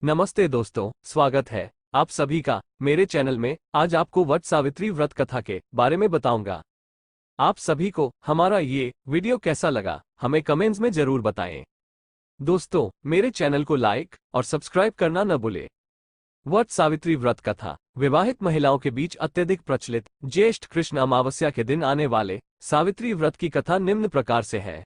नमस्ते दोस्तों, स्वागत है आप सभी का मेरे चैनल में। आज आपको वट सावित्री व्रत कथा के बारे में बताऊंगा। आप सभी को हमारा ये वीडियो कैसा लगा हमें कमेंट्स में जरूर बताएं। दोस्तों, मेरे चैनल को लाइक और सब्सक्राइब करना न भूलें। वट सावित्री व्रत कथा विवाहित महिलाओं के बीच अत्यधिक प्रचलित ज्येष्ठ कृष्ण अमावस्या के दिन आने वाले सावित्री व्रत की कथा निम्न प्रकार से है।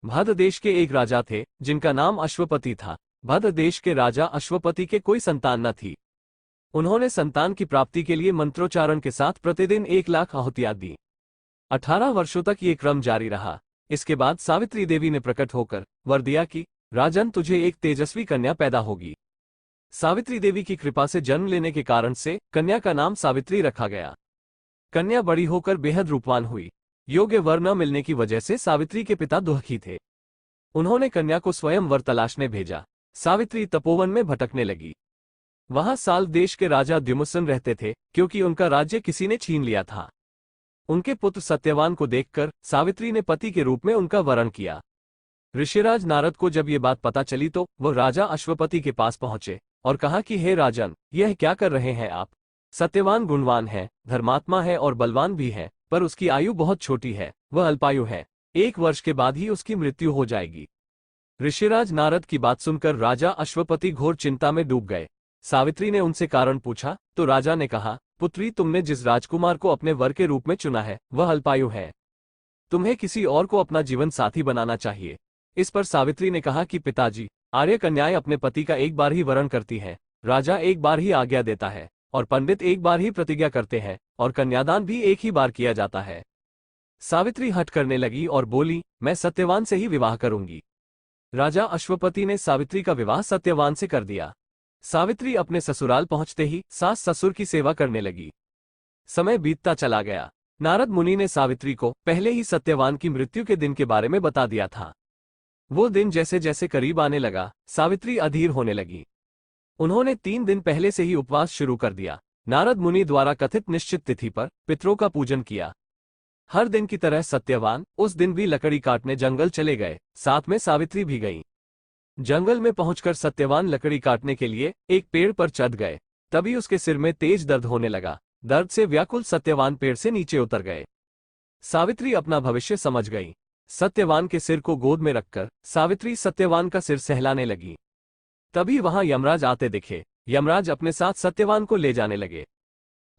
भद्र देश के एक राजा थे जिनका नाम अश्वपति था। भद्र देश के राजा अश्वपति के कोई संतान न थी। उन्होंने संतान की प्राप्ति के लिए मंत्रोच्चारण के साथ प्रतिदिन 1,00,000 आहुतियां दी। 18 वर्षों तक ये क्रम जारी रहा। इसके बाद सावित्री देवी ने प्रकट होकर वर दिया कि राजन, तुझे एक तेजस्वी कन्या पैदा होगी। सावित्री देवी की कृपा से जन्म लेने के कारण से कन्या का नाम सावित्री रखा गया। कन्या बड़ी होकर बेहद रूपवान हुई। योग्य वर न मिलने की वजह से सावित्री के पिता दुखी थे। उन्होंने कन्या को स्वयं वर तलाशने भेजा। सावित्री तपोवन में भटकने लगी। वहां साल देश के राजा द्युमसन रहते थे, क्योंकि उनका राज्य किसी ने छीन लिया था। उनके पुत्र सत्यवान को देखकर सावित्री ने पति के रूप में उनका वरण किया। ऋषिराज नारद को जब ये बात पता चली तो वह राजा अश्वपति के पास पहुंचे और कहा कि हे राजन, यह क्या कर रहे हैं आप? सत्यवान गुणवान है, धर्मात्मा है और बलवान भी है, पर उसकी आयु बहुत छोटी है। वह अल्पायु है। 1 वर्ष के बाद ही उसकी मृत्यु हो जाएगी। ऋषिराज नारद की बात सुनकर राजा अश्वपति घोर चिंता में डूब गए। सावित्री ने उनसे कारण पूछा तो राजा ने कहा, पुत्री, तुमने जिस राजकुमार को अपने वर के रूप में चुना है वह अल्पायु है। तुम्हें किसी और को अपना जीवन साथी बनाना चाहिए। इस पर सावित्री ने कहा कि पिताजी, आर्य कन्याएं अपने पति का एक बार ही वरण करती हैं, राजा एक बार ही आज्ञा देता है और पंडित एक बार ही प्रतिज्ञा करते हैं और कन्यादान भी एक ही बार किया जाता है। सावित्री हठ करने लगी और बोली, मैं सत्यवान से ही विवाह करूंगी। राजा अश्वपति ने सावित्री का विवाह सत्यवान से कर दिया। सावित्री अपने ससुराल पहुंचते ही सास ससुर की सेवा करने लगी। समय बीतता चला गया। नारद मुनि ने सावित्री को पहले ही सत्यवान की मृत्यु के दिन के बारे में बता दिया था। वो दिन जैसे जैसे करीब आने लगा, सावित्री अधीर होने लगी। उन्होंने 3 दिन पहले से ही उपवास शुरू कर दिया। नारद मुनि द्वारा कथित निश्चित तिथि पर पितरों का पूजन किया। हर दिन की तरह सत्यवान उस दिन भी लकड़ी काटने जंगल चले गए। साथ में सावित्री भी गई। जंगल में पहुंचकर सत्यवान लकड़ी काटने के लिए एक पेड़ पर चढ़ गए। तभी उसके सिर में तेज दर्द होने लगा। दर्द से व्याकुल सत्यवान पेड़ से नीचे उतर गए। सावित्री अपना भविष्य समझ गई। सत्यवान के सिर को गोद में रखकर सावित्री सत्यवान का सिर सहलाने लगी। तभी वहां यमराज आते दिखे। यमराज अपने साथ सत्यवान को ले जाने लगे।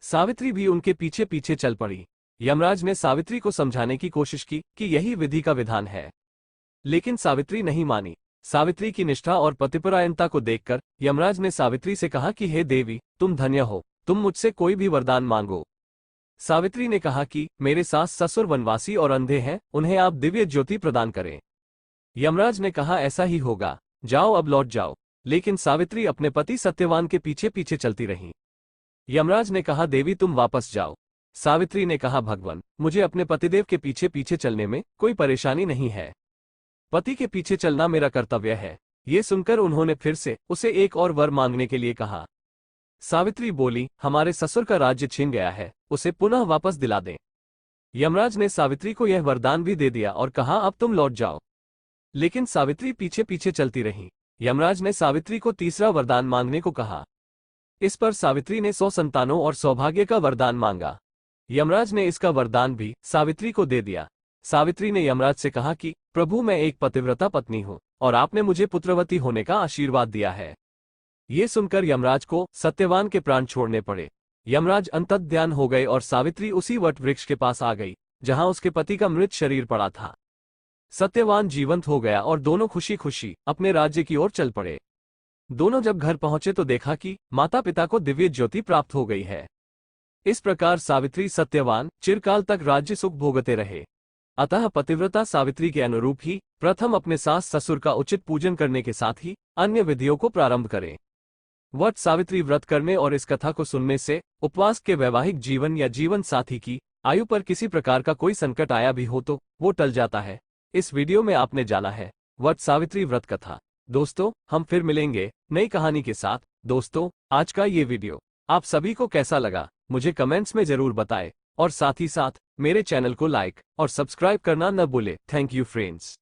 सावित्री भी उनके पीछे पीछे चल पड़ी। यमराज ने सावित्री को समझाने की कोशिश की कि यही विधि का विधान है, लेकिन सावित्री नहीं मानी। सावित्री की निष्ठा और पतिपरायणता को देखकर यमराज ने सावित्री से कहा कि हे देवी, तुम धन्य हो, तुम मुझसे कोई भी वरदान मांगो। सावित्री ने कहा कि मेरे सास ससुर वनवासी और अंधे हैं, उन्हें आप दिव्य ज्योति प्रदान करें। यमराज ने कहा, ऐसा ही होगा, जाओ अब लौट जाओ। लेकिन सावित्री अपने पति सत्यवान के पीछे पीछे चलती रही। यमराज ने कहा, देवी तुम वापस जाओ। सावित्री ने कहा, भगवान, मुझे अपने पतिदेव के पीछे पीछे चलने में कोई परेशानी नहीं है। पति के पीछे चलना मेरा कर्तव्य है। ये सुनकर उन्होंने फिर से उसे एक और वर मांगने के लिए कहा। सावित्री बोली, हमारे ससुर का राज्य छिन गया है, उसे पुनः वापस दिला दें। यमराज ने सावित्री को यह वरदान भी दे दिया और कहा, अब तुम लौट जाओ। लेकिन सावित्री पीछे पीछे चलती रही। यमराज ने सावित्री को तीसरा वरदान मांगने को कहा। इस पर सावित्री ने 100 संतानों और सौभाग्य का वरदान मांगा। यमराज ने इसका वरदान भी सावित्री को दे दिया। सावित्री ने यमराज से कहा कि प्रभु, मैं एक पतिव्रता पत्नी हूँ और आपने मुझे पुत्रवती होने का आशीर्वाद दिया है। ये सुनकर यमराज को सत्यवान के प्राण छोड़ने पड़े। यमराज अंतर्ध्यान हो गए और सावित्री उसी वट वृक्ष के पास आ गई जहां उसके पति का मृत शरीर पड़ा था। सत्यवान जीवंत हो गया और दोनों खुशी खुशी अपने राज्य की ओर चल पड़े। दोनों जब घर पहुंचे तो देखा कि माता पिता को दिव्य ज्योति प्राप्त हो गई है। इस प्रकार सावित्री सत्यवान चिरकाल तक राज्य सुख भोगते रहे। अतः पतिव्रता सावित्री के अनुरूप ही प्रथम अपने सास ससुर का उचित पूजन करने के साथ ही अन्य विधियों को प्रारंभ करें। वट सावित्री व्रत करने और इस कथा को सुनने से उपवास के वैवाहिक जीवन या जीवन साथी की आयु पर किसी प्रकार का कोई संकट आया भी हो तो वो टल जाता है। इस वीडियो में आपने जाना है वट सावित्री व्रत कथा। दोस्तों, हम फिर मिलेंगे नई कहानी के साथ। दोस्तों, आज का ये वीडियो आप सभी को कैसा लगा मुझे कमेंट्स में जरूर बताएं और साथ ही साथ मेरे चैनल को लाइक और सब्सक्राइब करना न भूलें। Thank you friends.